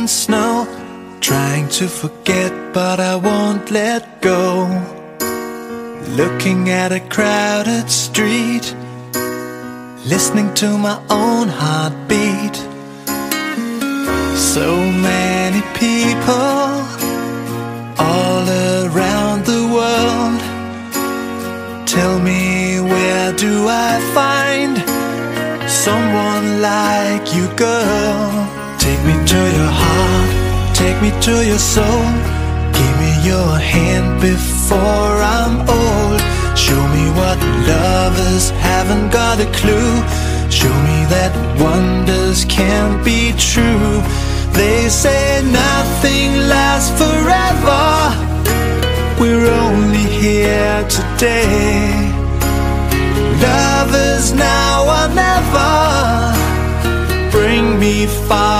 and snow, trying to forget but I won't let go. Looking at a crowded street, listening to my own heartbeat. So many people all around the world. Tell me, where do I find someone like you, girl? Take me to your heart, take me to your soul. Give me your hand before I'm old. Show me what lovers haven't got a clue. Show me that wonders can't be true. They say nothing lasts forever. We're only here today. Love is now or never. Bring me far